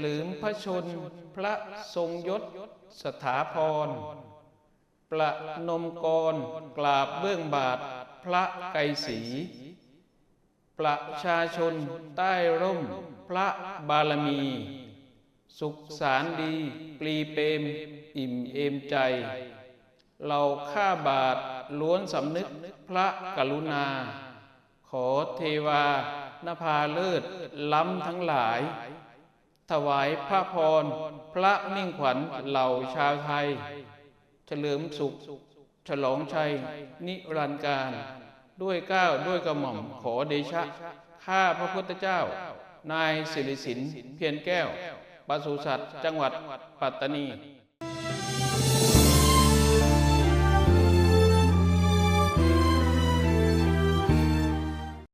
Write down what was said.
ลิมพระชนพระทรงยศสถาพรประนมกรกราบเบื้องบาทพระไกรศรีประชาชนใต้ร่มพระบารมี สุขสารดีปลีเปรมอิ่มเอมใจเราข้าบาทล้วนสำนึกพระกรุณาขอเทวานภาเลิศล้ำทั้งหลายถวายพระพรพระมิ่งขวัญเหล่าชาวไทยเฉลิมสุขฉลองชัยนิรันดร์การด้วยเกล้าด้วยกระหม่อมขอเดชะข้าพระพุทธเจ้านายสิริสินเพียรแก้วปศุสัตว์จังหวัดปัตตานี